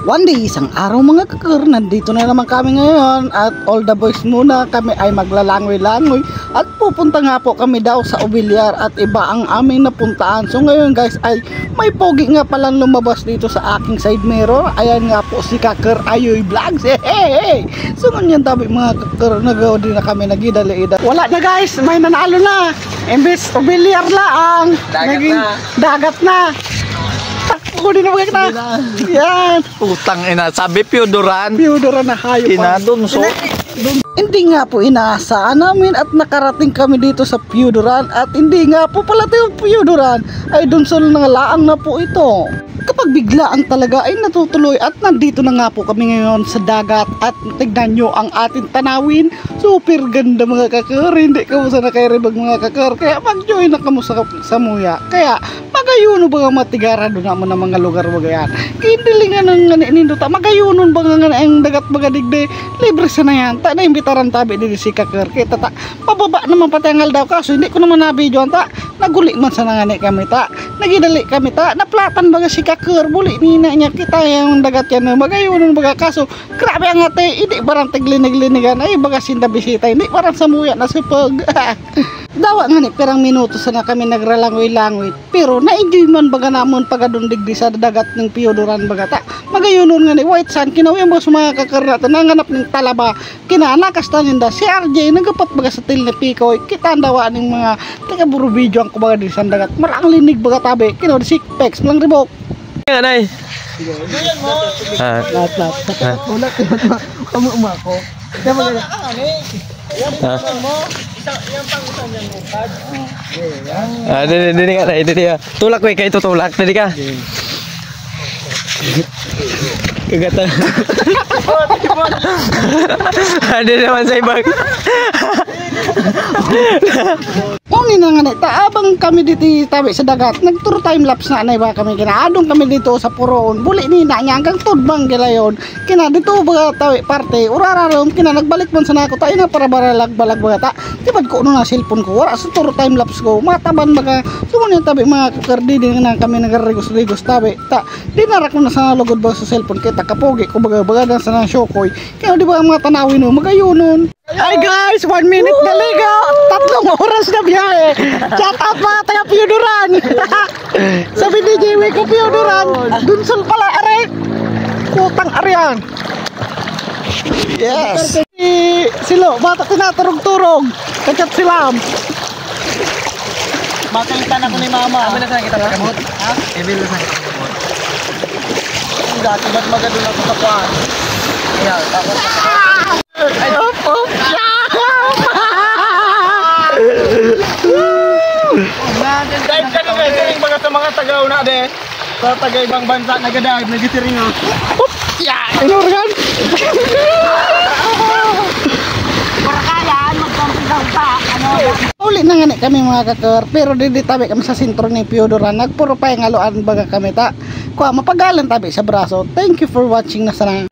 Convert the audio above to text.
One day, isang araw mga kakar, nandito na naman kami ngayon at all the boys muna kami ay maglalangoy-langoy at pupunta nga po kami daw sa Obilyar at iba ang aming napuntaan. So ngayon guys ay may pogi nga palang lumabas dito sa aking side mirror. Ayan nga po si Kakar Ayoy Vlogs. Hey. So ngayon tabi mga kakar, nagawa din na kami nagidali-ida. Wala na guys, may nanalo na. Imbes Obilyar lang, naging dagat na. Kunin na mga kita. Yan. Utang ina, sabi Piodoran. Piodoran na hayop. Inadunso. Hindi nga po inaasahan namin at nakarating kami dito sa Piodoran at hindi nga po pala ito yung Piodoran ay dunsol na laang na po ito. Kapag biglaan talaga ay natutuloy at nandito na nga po kami ngayon sa dagat at tignan nyo ang ating tanawin. Super ganda mga kakar, hindi ka mo sana kayo ribag mga kakar, kaya mag-join na kamo sa muya. Kaya magayuno ba nga matigara doon naman ng mga lugar mga yan. Kindilingan ng nindota, magayunon ba nga ang dagat mga digde, libre sana yan. Ta na imbitaran tabi din si kakar, kaya tata, pababa naman patangal daw kaso hindi ko naman nabidyoan ta. Naguli man sana nga kami ta, nagidali kami ta, naplatan baga si kakar, buli nina niya kita yung dagat yan, magayunon baga kaso, grabe ang ate, hindi barang tiglinig-linigan, ay baga sinda bisita, hindi parang samuya na sipag. Dawa nga ni, perang minuto sana kami nagralangoy-langoy, pero na-enjoy man baga namon pagadundig di sa dagat ng Piodoran baga ta, magayunon nga ni, white sand, kinawi mo sa mga kakar natin, nanganap ng talaba, kinanakas na ninda, si RJ, nagapat baga sa til na pikoy, kita ang dawa ng mga taga-buro video ang kubaga di sa dagat, marang linig baga tabi, kinaw di sikpex, malang ribok. Nga nay. Lahat. Ulat kamu umako. Kaya maganda. Dili ka na, dili ka. Tulak ko kay tutulak, dili ka. Kagatan. Ada naman sa ibang. Kung ina nga nita, abang kami dito tabi sa dagat, nagturo time lapse na ba kami kinaadong kami dito sa puroon, buli ni na niya hanggang tudbang gilayon, kina dito ba tawi parte, urararom, kina nagbalik man sa nako, tayo na para balag baga ta, tibad ko na cellphone ko, wala sa turo time lapse ko, mataban baga, sumunod tabi mga kakardi din na kami nagarigos-rigos tabi, ta, dinarak mo na sa lugod ba sa cellphone, kita kapogi ko baga dan sa shokoy, kaya di ba ang mga tanawin no, magayunon. Hi guys, 1 minute na ligo, 3 oras na biyahe. Shout out mga taga Piodoran. Sabi ni Jiwi ko Piodoran, dunsol pala are. Kutang ariyan. Yes. Silo, bata tinaturog-turog. Kacat silam. Makalitan ako ni mama. Kami na sana kita pakamot. Ha? Evil na sana kita pakamot. Dati ba't magadun ako sa kuwan? Ayan, tapos. Ay, opo. Dive ka na galing mga sa mga tagaw na de. Sa taga ibang bansa nagadive, nagitiring oh. Inurgan. Barakayan, magkampigaw pa. Uli na nga kami mga kakar, pero di tabi kami sa sentro ni Piodoran, nagpuro pa yung aloan baga kami ta. Kuha mapagalan tabi sa braso. Thank you for watching na sana.